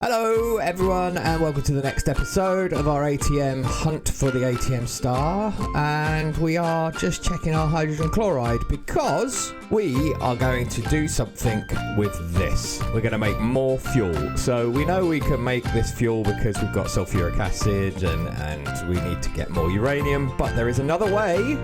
Hello everyone and welcome to the next episode of our ATM hunt for the ATM Star, and we are just checking our hydrogen chloride because we are going to do something with this. We're going to make more fuel. So we know we can make this fuel because we've got sulfuric acid and we need to get more uranium, but there is another way.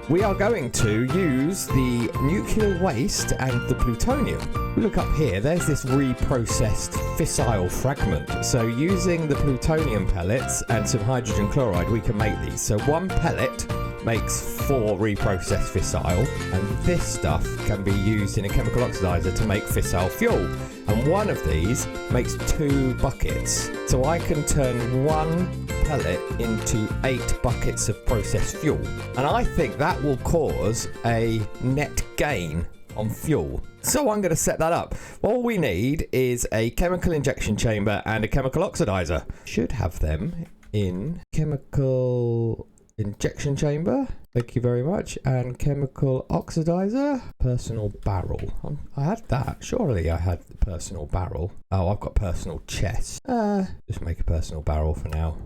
We are going to use the nuclear waste and the plutonium. We look up here, there's this reprocessed fissile fragment. So using the plutonium pellets and some hydrogen chloride, we can make these. So one pellet makes 4 reprocessed fissile, and this stuff can be used in a chemical oxidizer to make fissile fuel. And one of these makes 2 buckets. So I can turn one pellet into 8 buckets of processed fuel. And I think that will cause a net gain on fuel. So I'm going to set that up. All we need is a chemical injection chamber and a chemical oxidizer. Should have them in chemical injection chamber. Thank you very much. And chemical oxidizer. Personal barrel. I had that. Surely I had the personal barrel. Oh, I've got personal chest. Just make a personal barrel for now.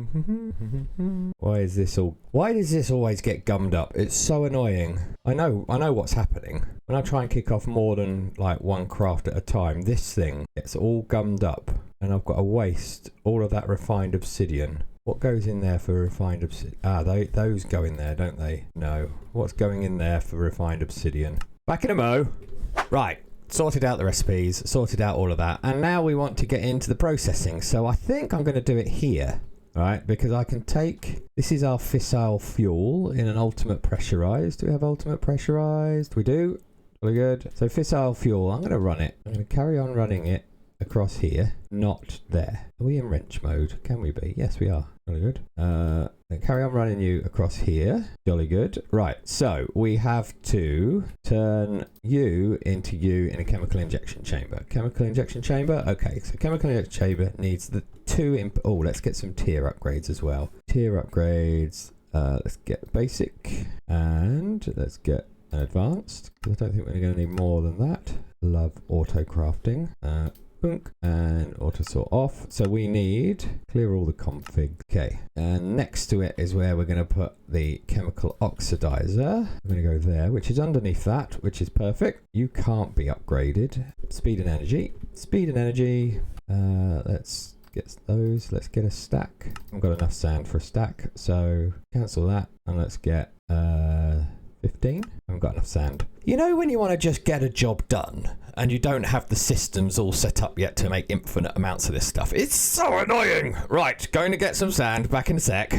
Why does this always get gummed up? It's so annoying. I know what's happening. When I try and kick off more than like one craft at a time, this thing gets all gummed up and I've got to waste all of that refined obsidian. What goes in there for refined obsidian? Those go in there, don't they? No. What's going in there for refined obsidian? Back in a mo. Right. Sorted out the recipes, sorted out all of that. And now we want to get into the processing. So I think I'm going to do it here. Right, because I can take, this is our fissile fuel in an ultimate pressurized. Do we have ultimate pressurized? We do. Really good. So fissile fuel, I'm going to run it. I'm going to carry on running it across here, not there. Are we in wrench mode? Can we be? Yes, we are. Really good. Carry on running you across here. Jolly good. Right, so we have to turn you into you in a chemical injection chamber. Chemical injection chamber. Okay, so chemical injection chamber needs the 2 oh, let's get some tier upgrades as well. Tier upgrades. Let's get basic and let's get an advanced, because I don't think we're going to need more than that. Love auto crafting. And auto sort off. So we need clear all the config. Okay, and next to it is where we're going to put the chemical oxidizer. I'm going to go there, which is underneath that, which is perfect. You can't be upgraded. Speed and energy. Speed and energy. Let's get those. Let's get a stack. I've got enough sand for a stack, so cancel that and let's get 15. I haven't got enough sand. You know when you want to just get a job done and you don't have the systems all set up yet to make infinite amounts of this stuff? It's so annoying. Right, going to get some sand. Back in a sec.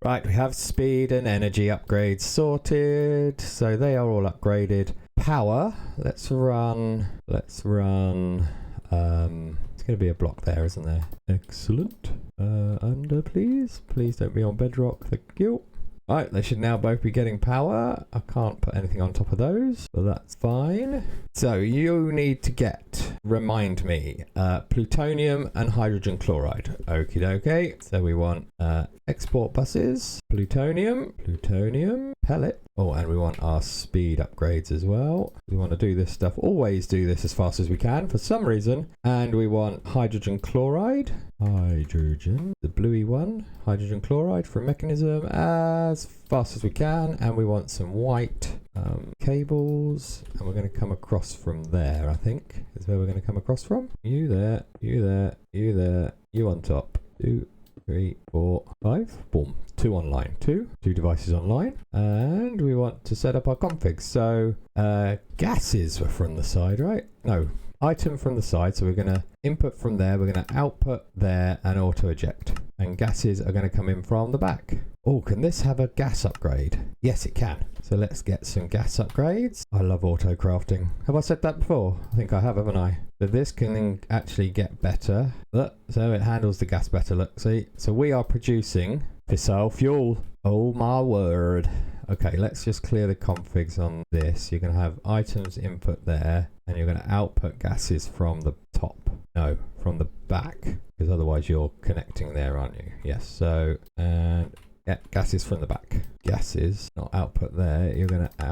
Right, we have speed and energy upgrades sorted. So they are all upgraded. Power. Let's run. It's going to be a block there, isn't there? Excellent. Under, please. Please don't be on bedrock. Thank you. Right, they should now both be getting power. I can't put anything on top of those, but that's fine. So you need to remind me, plutonium and hydrogen chloride. Okie dokie. So we want export buses, plutonium, pellet. Oh, and we want our speed upgrades as well. We want to do this stuff, always do this as fast as we can for some reason. And we want hydrogen chloride. The bluey one. Hydrogen chloride for a mechanism as fast as we can. And we want some white cables. And we're going to come across from there, I think. Is where we're going to come across from. You there, you there, you there, you on top. 2, 3, 4, 5. Boom. 2 online. 2 devices online. And we want to set up our configs. So gases were from the side, right? No. Item from the side. So we're going to input from there. We're going to output there and auto eject. And gases are going to come in from the back. Oh, can this have a gas upgrade? Yes, it can. So let's get some gas upgrades. I love auto crafting. Have I said that before? I think I have, haven't I? But this can actually get better. Look, so it handles the gas better. Look, see? So we are producing fissile fuel. Oh my word. Okay, let's just clear the configs on this. You're going to have items input there, and you're going to output gases from the top. No, from the back, because otherwise you're connecting there, aren't you? Yes, so, and yeah, gases from the back. Gases, not output there. You're going to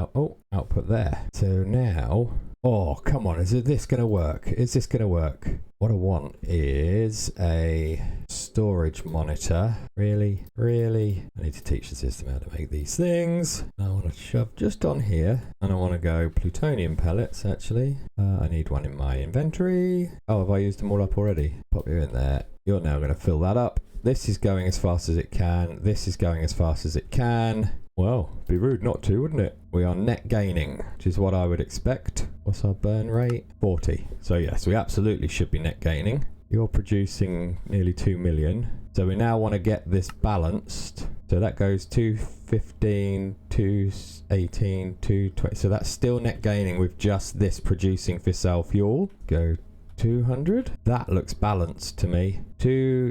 output there. So now Oh, come on. Is this going to work? Is this going to work? What I want is a storage monitor. Really? Really? I need to teach the system how to make these things. I want to shove just on here. And I want to go plutonium pellets, actually. I need one in my inventory. Oh, have I used them all up already? Pop you in there. You're now going to fill that up. This is going as fast as it can. This is going as fast as it can. Well, it'd be rude not to, wouldn't it? We are net gaining, which is what I would expect. What's our burn rate? 40. So yes, we absolutely should be net gaining. You're producing nearly 2 million. So we now want to get this balanced. So that goes 215, 218, 220. So that's still net gaining with just this producing fissile fuel. Go 200. That looks balanced to me.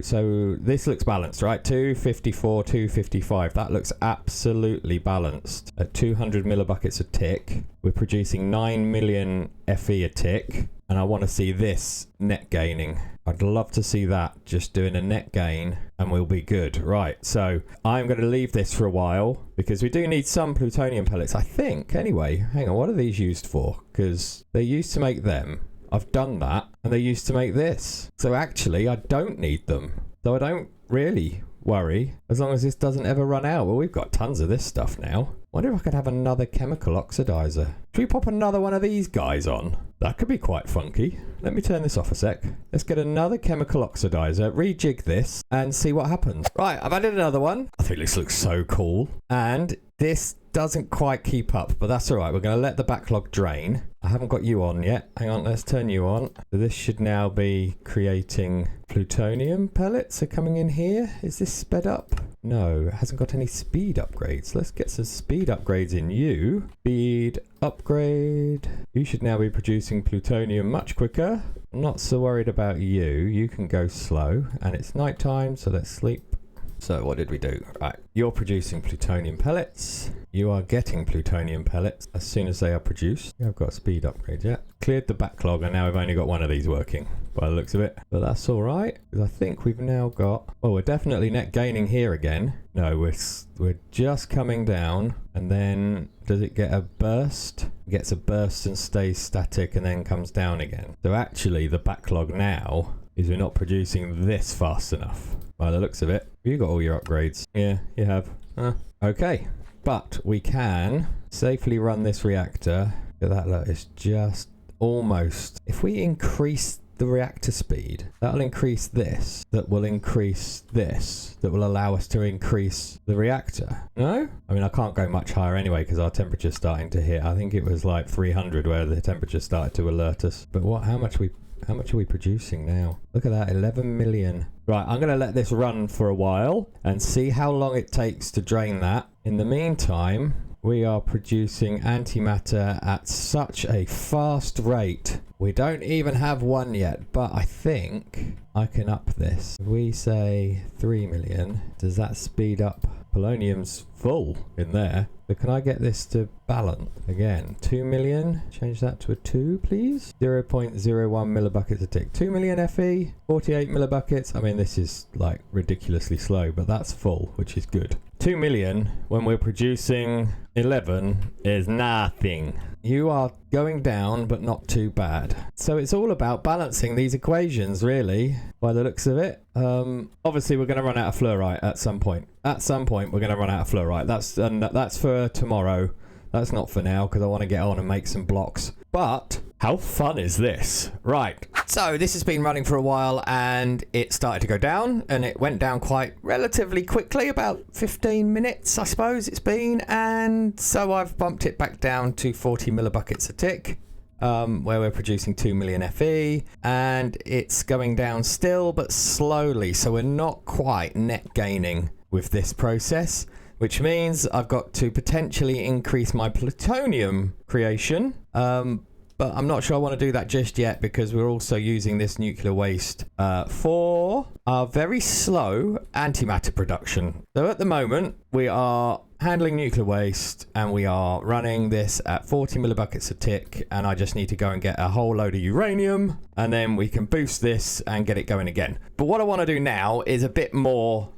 So this looks balanced, right? 254, 255. That looks absolutely balanced. At 200 millibuckets a tick, we're producing 9 million FE a tick, and I want to see this net gaining. I'd love to see that, just doing a net gain, and we'll be good. Right, so I'm going to leave this for a while because we do need some plutonium pellets, I think. Anyway, hang on, what are these used for? Because they're used to make them. I've done that, and they used to make this. So actually, I don't need them. So I don't really worry, as long as this doesn't ever run out. Well, we've got tons of this stuff now. Wonder if I could have another chemical oxidizer. Should we pop another one of these guys on? That could be quite funky. Let me turn this off a sec. Let's get another chemical oxidizer, rejig this, and see what happens. Right, I've added another one. I think this looks so cool. And this doesn't quite keep up, but that's all right. We're going to let the backlog drain. I haven't got you on yet. Hang on, let's turn you on. So this should now be creating plutonium pellets are coming in here. Is this sped up? No, it hasn't got any speed upgrades. Let's get some speed upgrades in you. Speed upgrade. You should now be producing plutonium much quicker. I'm not so worried about you. You can go slow, and it's nighttime, so let's sleep. So what did we do? Right, you're producing plutonium pellets. You are getting plutonium pellets as soon as they are produced. I've got a speed upgrade yet. Cleared the backlog, and now we've only got one of these working by the looks of it. But that's all right, because I think we've now got... Oh, we're definitely net gaining here again. No, we're just coming down, and then does it get a burst? It gets a burst and stays static and then comes down again. So actually the backlog now is we're not producing this fast enough. By the looks of it. You got all your upgrades. Yeah, you have. Okay. But we can safely run this reactor. Look at that, look, it's just almost... If we increase the reactor speed, that'll increase this. That will increase this. That will allow us to increase the reactor. No? I mean, I can't go much higher anyway because our temperature's starting to hit. I think it was like 300 where the temperature started to alert us. But what? How much are we producing now? Look at that, 11 million. Right, I'm going to let this run for a while and see how long it takes to drain that. In the meantime, we are producing antimatter at such a fast rate. We don't even have one yet, but I think I can up this. If we say 3 million, does that speed up? Polonium's full in there. But can I get this to balance? Again, 2 million. Change that to a 2, please. 0.01 millibuckets a tick. 2 million FE, 48 millibuckets. I mean, this is like ridiculously slow, but that's full, which is good. 2 million when we're producing 11 is nothing. You are going down, but not too bad. So it's all about balancing these equations, really, by the looks of it. Obviously, we're going to run out of fluorite at some point. At some point, we're going to run out of fluorite. That's for tomorrow. That's not for now, because I want to get on and make some blocks. But how fun is this? Right. So this has been running for a while, and it started to go down, and it went down quite relatively quickly, about 15 minutes, I suppose it's been. And so I've bumped it back down to 40 millibuckets a tick. Where we're producing 2 million FE, and it's going down still, but slowly. So we're not quite net gaining with this process, which means I've got to potentially increase my plutonium creation. But I'm not sure I want to do that just yet because we're also using this nuclear waste for our very slow antimatter production. So at the moment, we are handling nuclear waste and we are running this at 40 millibuckets a tick, and I just need to go and get a whole load of uranium, and then we can boost this and get it going again. But what I want to do now is a bit more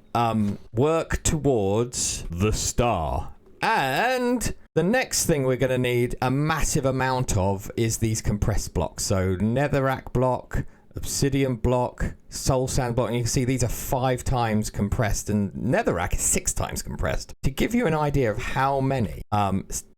work towards the star. And The next thing we're going to need a massive amount of is these compressed blocks. So netherrack block, obsidian block, soul sand block, and you can see these are 5 times compressed, and netherrack is 6 times compressed. To give you an idea of how many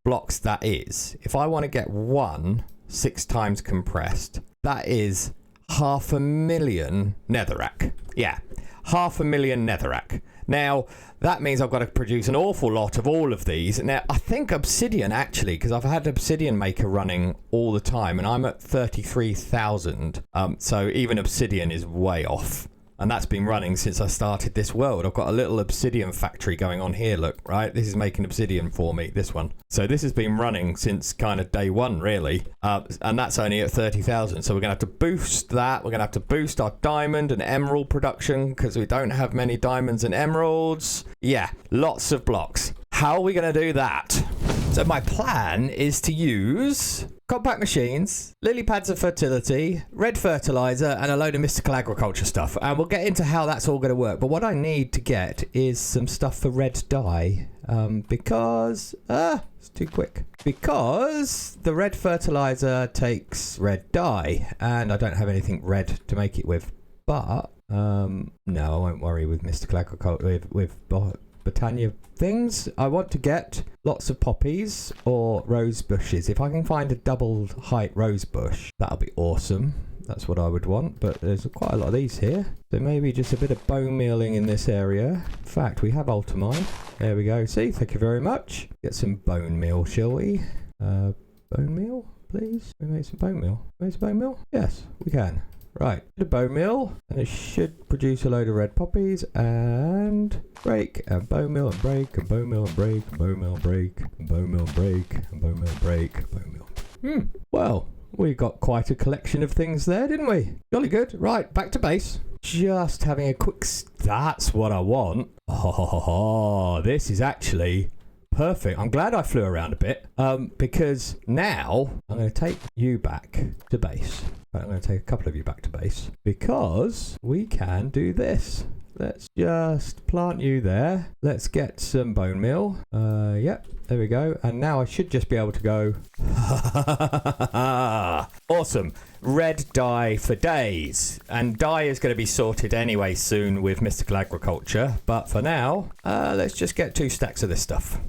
blocks that is, if I want to get one 6 times compressed, that is 500,000 netherrack. Yeah, 500,000 netherrack. Now, that means I've got to produce an awful lot of all of these. Now, I think obsidian, actually, because I've had obsidian maker running all the time, and I'm at 33,000. So even obsidian is way off. And that's been running since I started this world. I've got a little obsidian factory going on here, look, right? This is making obsidian for me, this one. So this has been running since kind of day one, really. And that's only at 30,000. So we're going to have to boost that. We're going to have to boost our diamond and emerald production because we don't have many diamonds and emeralds. Yeah, lots of blocks. How are we going to do that? So my plan is to use compact machines, lily pads of fertility, red fertilizer, and a load of mystical agriculture stuff. And we'll get into how that's all going to work. But what I need to get is some stuff for red dye. Because it's too quick. Because the red fertilizer takes red dye, and I don't have anything red to make it with. But no, I won't worry with mystical agriculture with Botania things. I want to get lots of poppies or rose bushes. If I can find a double height rose bush, that'll be awesome. That's what I would want, but there's quite a lot of these here. So maybe just a bit of bone mealing in this area. In fact, we have ultimine. There we go. See, thank you very much. Get some bone meal, shall we? Bone meal, please. We make some bone meal. Make some bone meal? Yes, we can. Right, the bone meal, and it should produce a load of red poppies, and break, and bone meal, and break, and bone meal, and break, and bone meal, and break, and bone meal, and break, and bone meal, and break, bone meal. Well, we got quite a collection of things there, didn't we? Jolly good. Right, back to base. Just having a quick... That's what I want. Oh, this is actually... perfect. I'm glad I flew around a bit because now I'm going to take you back to base. I'm going to take a couple of you back to base because we can do this. Let's just plant you there. Let's get some bone meal. Yep, there we go. And now I should just be able to go. Awesome. Red dye for days. And dye is going to be sorted anyway soon with mystical agriculture. But for now, let's just get 2 stacks of this stuff.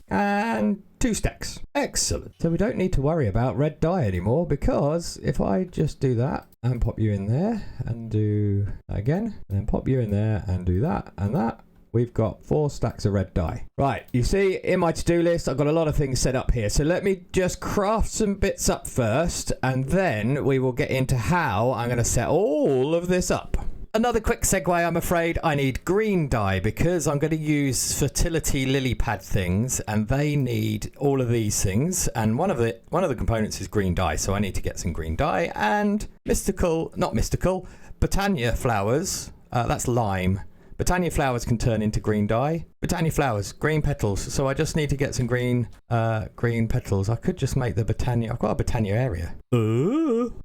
And 2 stacks. Excellent. So we don't need to worry about red dye anymore because if I just do that and pop you in there and do that again, and then pop you in there and do that and that, we've got 4 stacks of red dye. Right, you see in my to-do list, I've got a lot of things set up here. So let me just craft some bits up first and then we will get into how I'm going to set all of this up. Another quick segue, I'm afraid. I need green dye because I'm going to use fertility lily pad things and they need all of these things. And one of the components is green dye. So I need to get some green dye and Botania flowers. That's lime. Botania flowers can turn into green dye. Botania flowers, green petals. So I just need to get some green petals. I could just make the Botania. I've got a Botania area.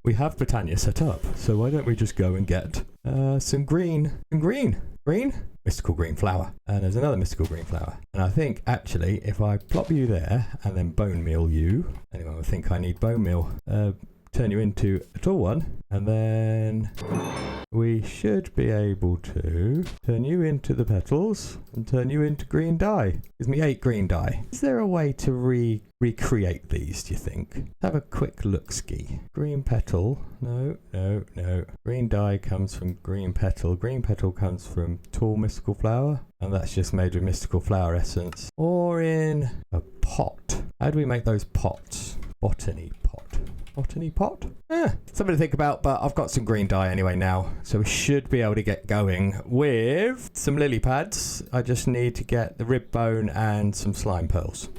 We have Botania set up. So why don't we just go and get some green mystical green flower. And there's another mystical green flower. And I think actually if I plop you there and then bone meal you, anyone would think I need bone meal. Turn you into a tall one, and then we should be able to turn you into the petals and turn you into green dye. Gives me 8 green dye. Is there a way to recreate these, do you think? Have a quick look-ski. Green petal. No. Green dye comes from green petal. Green petal comes from tall mystical flower. And that's just made with mystical flower essence. Or in a pot. How do we make those pots? Botany pot. Botany pot? Something to think about, but I've got some green dye anyway now. So we should be able to get going with some lily pads. I just need to get the rib bone and some slime pearls.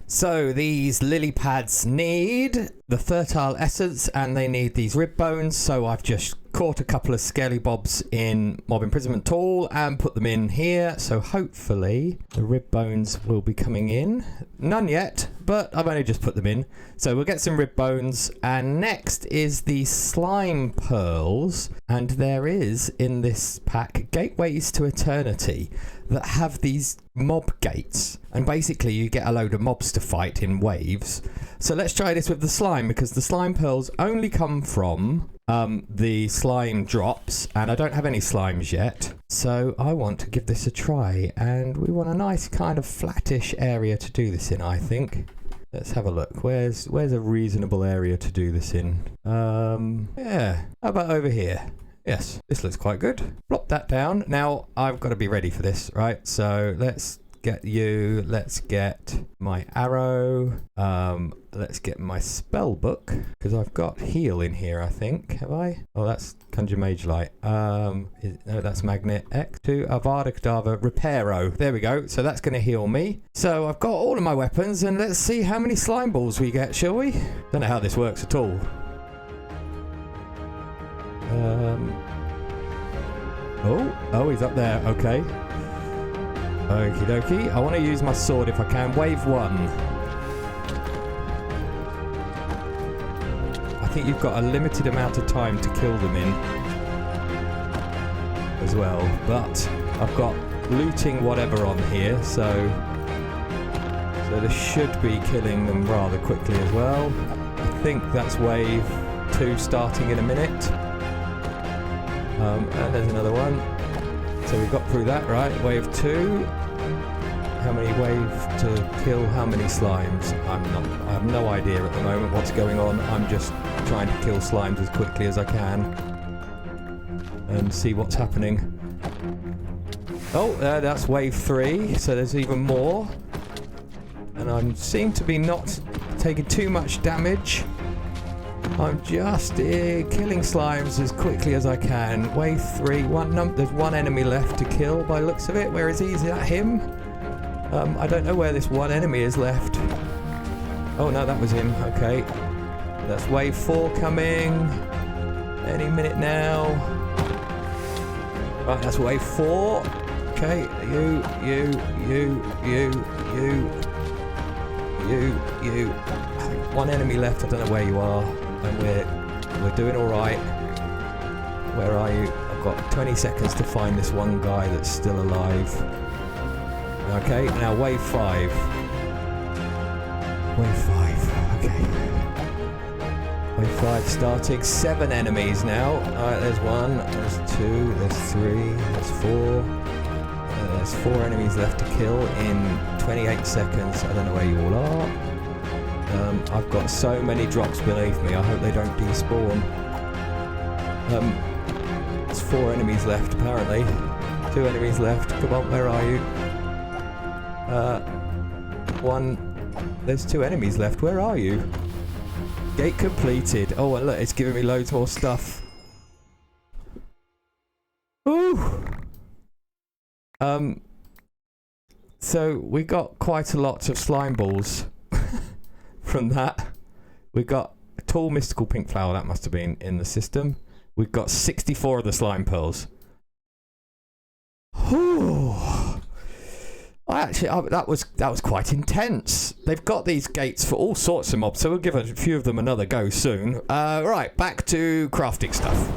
So these lily pads need the fertile essence and they need these rib bones. So I've just caught a couple of scaly bobs in mob imprisonment tool and put them in here. So hopefully the rib bones will be coming in. None yet, but I've only just put them in. So we'll get some rib bones. And next is the slime pearls. And there is in this pack Gateways to Eternity. that have these mob gates, and basically you get a load of mobs to fight in waves. So let's try this with the slime, because the slime pearls only come from the slime drops, and I don't have any slimes yet. So I want to give this a try, and we want a nice kind of flattish area to do this in, I think. Let's have a look. Where's a reasonable area to do this in? Yeah, how about over here? Yes, this looks quite good. Plop that down. Now, I've got to be ready for this, right? So let's get you. Let's get my arrow. Let's get my spell book, because I've got heal in here, I think. Have I? Oh, that's Conjure Mage Light. No, that's Magnet X2 Avada Kedavra Reparo. There we go. So that's going to heal me. So I've got all of my weapons, and let's see how many slime balls we get, shall we? Don't know how this works at all. Oh, he's up there. Okay. Okie dokie. I want to use my sword if I can. Wave 1. I think you've got a limited amount of time to kill them in as well. But I've got looting whatever on here, so this should be killing them rather quickly as well. I think that's wave 2 starting in a minute. And there's another one. So we've got through that, right? Wave 2. How many waves to kill how many slimes? I have no idea at the moment what's going on. I'm just trying to kill slimes as quickly as I can and see what's happening. Oh, that's wave 3. So there's even more. And I seem to be not taking too much damage. I'm just killing slimes as quickly as I can. Wave 3, there's one enemy left to kill by the looks of it. Where is he? Is that him? I don't know where this one enemy is left. Oh no, that was him. Okay. That's wave 4 coming. Any minute now. Right, that's wave 4. Okay, you. One enemy left, I don't know where you are. And we're doing alright. Where are you? I've got 20 seconds to find this one guy that's still alive. Okay, now wave 5. Wave 5, okay. Wave 5 starting. 7 enemies now. Alright, there's 1, there's 2, there's 3, there's 4. There's 4 enemies left to kill in 28 seconds. I don't know where you all are. I've got so many drops beneath me. I hope they don't despawn. There's 4 enemies left apparently. 2 enemies left. Come on, where are you? 1. There's 2 enemies left. Where are you? Gate completed. Oh, and look, it's giving me loads more stuff. Ooh. So we got quite a lot of slime balls. From that, we got a tall mystical pink flower. That must have been in the system. We've got 64 of the slime pearls. Whew. That was quite intense. They've got these gates for all sorts of mobs, so we'll give a few of them another go soon. Right, back to crafting stuff.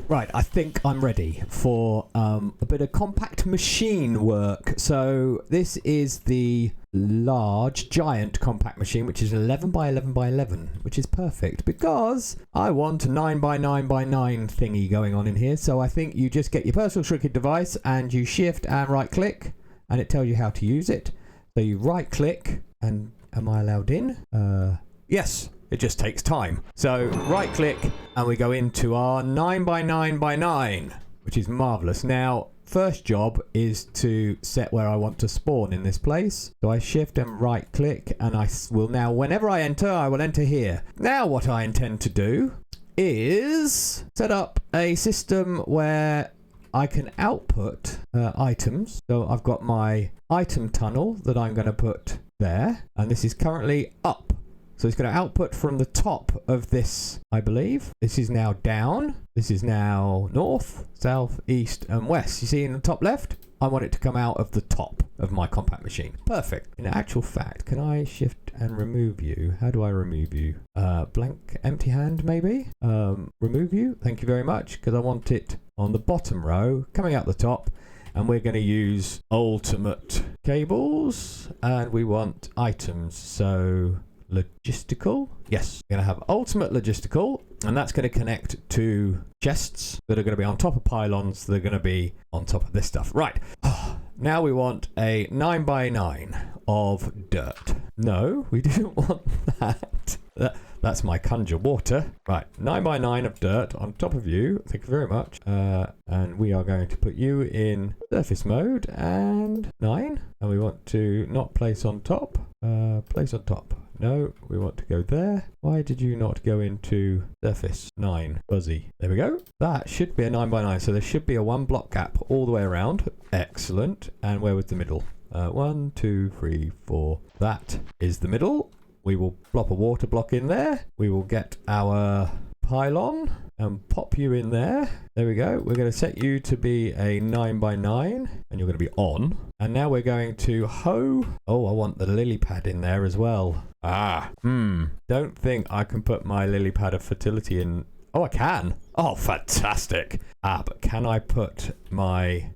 Right, I think I'm ready for a bit of compact machine work. So this is the large, giant compact machine, which is 11 by 11 by 11, which is perfect because I want a 9 by 9 by 9 thingy going on in here. So I think you just get your personal shrinking device and you shift and right click and it tells you how to use it. So you right click and am I allowed in? Yes. It just takes time. So right click and we go into our 9 by 9 by 9, which is marvelous. Now, first job is to set where I want to spawn in this place. So I shift and right click and I will now, whenever I enter, I will enter here. Now what I intend to do is set up a system where I can output items. So I've got my item tunnel that I'm going to put there. And this is currently up. So it's going to output from the top of this, I believe. This is now down. This is now north, south, east, and west. You see in the top left? I want it to come out of the top of my compact machine. Perfect. In actual fact, can I shift and remove you? How do I remove you? Blank, empty hand, maybe? Remove you. Thank you very much, because I want it on the bottom row, coming out the top. And we're going to use ultimate cables, and we want items. So logistical. Yes, we're going to have ultimate logistical, and that's going to connect to chests that are going to be on top of pylons that are going to be on top of this stuff. Right. Now we want a 9x9 of dirt. No, we didn't want that. That's my conjure water. Right, 9x9 of dirt on top of you. Thank you very much. And we are going to put you in surface mode and 9. And we want to not place on top. Place on top. No, we want to go there. Why did you not go into surface? 9. Fuzzy. There we go. That should be a 9x9. So there should be a 1 block gap all the way around. Excellent. And where was the middle? 1, 2, 3, 4. That is the middle. We will plop a water block in there. We will get our pylon and pop you in there. There we go. We're going to set you to be a 9x9 and you're going to be on. And now we're going to hoe. Oh, I want the lily pad in there as well. Don't think I can put my lily pad of fertility in. Oh, I can. Oh, fantastic. But can I put my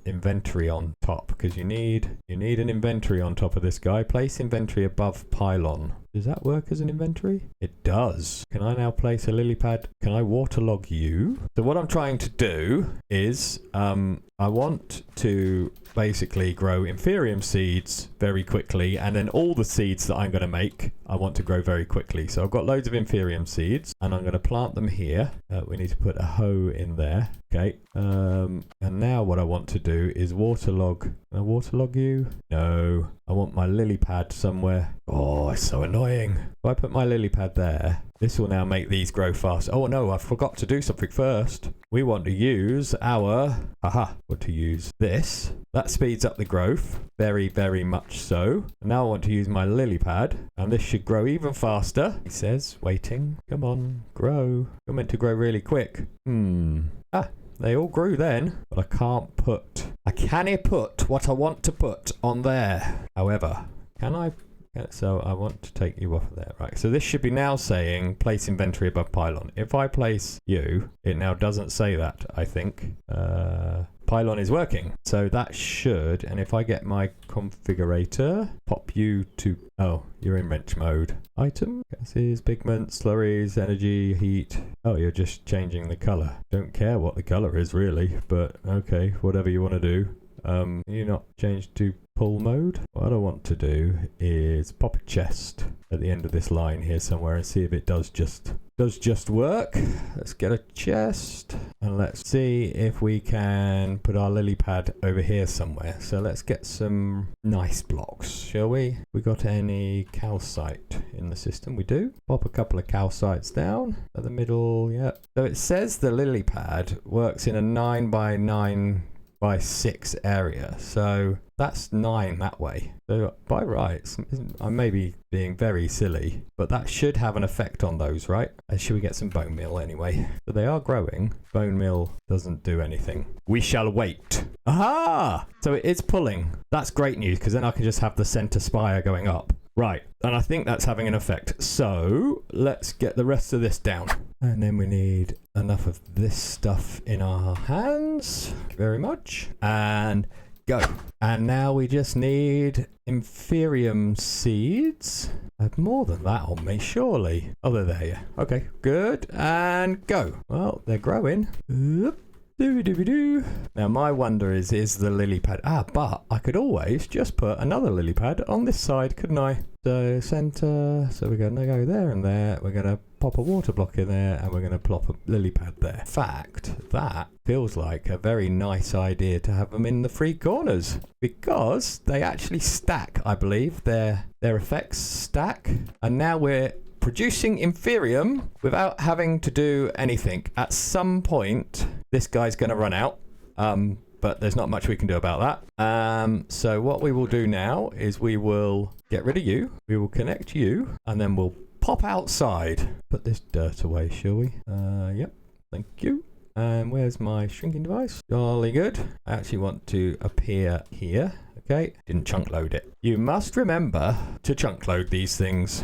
inventory on top? Because you need an inventory on top of this guy. Place inventory above pylon. Does that work as an inventory? It does. Can I now place a lily pad? Can I waterlog you? So what I'm trying to do is I want to basically grow Inferium seeds very quickly, and then all the seeds that I'm going to make I want to grow very quickly. So I've got loads of Inferium seeds and I'm going to plant them here. We need to put a hoe in there. Okay. And now what I want to do is waterlog. Can I waterlog you? No. I want my lily pad somewhere. Oh, it's so annoying. If I put my lily pad there, this will now make these grow fast. Oh no, I forgot to do something first. We want to use our, want to use this. That speeds up the growth, very, very much so. And now I want to use my lily pad, and this should grow even faster. It says, waiting, come on, grow. You're meant to grow really quick. They all grew then, but I can't put, I can put what I want to put on there. However, can I? So I want to take you off of there, right? So this should be now saying place inventory above pylon. If I place you, it now doesn't say that, I think. Pylon is working. So that should, and if I get my configurator, pop you to, oh, you're in wrench mode. Item, gases, pigments, slurries, energy, heat. Oh, you're just changing the color. Don't care what the color is really, but okay, whatever you want to do. Can you not change to pull mode? What I want to do is pop a chest at the end of this line here somewhere and see if it does just work. Let's get a chest and let's see if we can put our lily pad over here somewhere. So let's get some nice blocks, shall we? We got any calcite in the system? We do. Pop a couple of calcites down at the middle. Yep. So it says the lily pad works in a 9x9 by 6 area, so that's 9 that way. So by rights, I may be being very silly, but that should have an effect on those, right? And should we get some bone meal anyway? So they are growing. Bone meal doesn't do anything. We shall wait. Aha! So it is pulling. That's great news, because then I can just have the center spire going up. Right, and I think that's having an effect. So let's get the rest of this down. And then we need enough of this stuff in our hands. Thank you very much. And go. And now we just need Inferium seeds. I have more than that on me, surely. Oh, they're there, yeah. Okay, good. And go. Well, they're growing. Oop. Now my wonder is the lily pad, but I could always just put another lily pad on this side, couldn't I? So center, so we're going to go there and there, we're going to pop a water block in there and we're going to plop a lily pad there. In fact, that feels like a very nice idea to have them in the 3 corners, because they actually stack, I believe, their effects stack, and now we're producing Inferium without having to do anything. At some point, this guy's going to run out, but there's not much we can do about that. So what we will do now is we will get rid of you, we will connect you, and then we'll pop outside. Put this dirt away, shall we? Yep, thank you. And where's my shrinking device? Jolly good. I actually want to appear here. Okay, didn't chunk load it. You must remember to chunk load these things.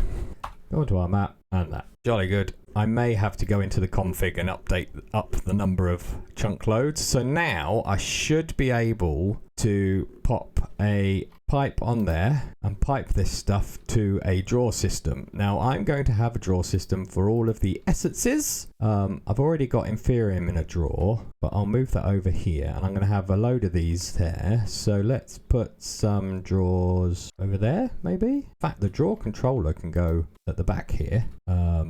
Go to our map and that. Jolly good. I may have to go into the config and update up the number of chunk loads. So now I should be able to pop a pipe on there and pipe this stuff to a draw system. Now I'm going to have a draw system for all of the essences. I've already got Inferium in a drawer, but I'll move that over here and I'm going to have a load of these there. So let's put some drawers over there, maybe. In fact, the draw controller can go at the back here.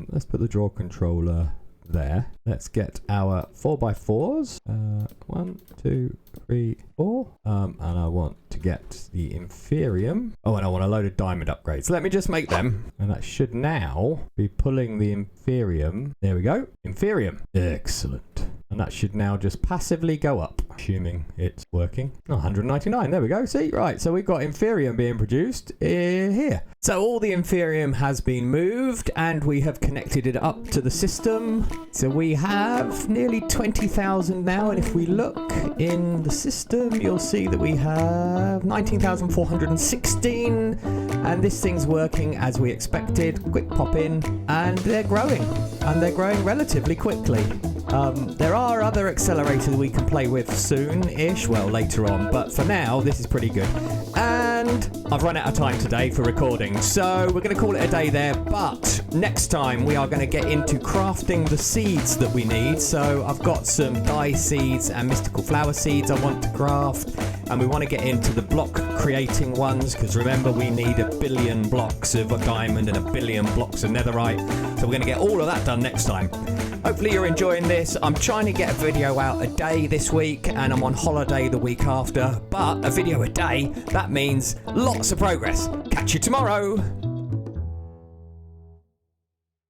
Let's put the draw controller there. Let's get our 4x4s. 1, 2, 3, 4. And I want to get the Inferium. Oh, and I want a load of diamond upgrades. Let me just make them. And that should now be pulling the Inferium. There we go. Inferium. Excellent. And that should now just passively go up, assuming it's working. Oh, 199, there we go. See, right, so we've got Inferium being produced here. So all the Inferium has been moved and we have connected it up to the system. So we have nearly 20,000 now. And if we look in the system, you'll see that we have 19,416. And this thing's working as we expected. Quick pop in, and they're growing. And they're growing relatively quickly. There are other accelerators we can play with soon-ish, well, later on, but for now, this is pretty good. And I've run out of time today for recording, so we're going to call it a day there, but next time we are going to get into crafting the seeds that we need. So I've got some dye seeds and mystical flower seeds I want to craft, and we want to get into the block creating ones, because remember, we need 1 billion blocks of diamond and 1 billion blocks of netherite, so we're going to get all of that done next time. Hopefully you're enjoying this. I'm trying to get a video out a day this week and I'm on holiday the week after, but a video a day, that means lots of progress. Catch you tomorrow.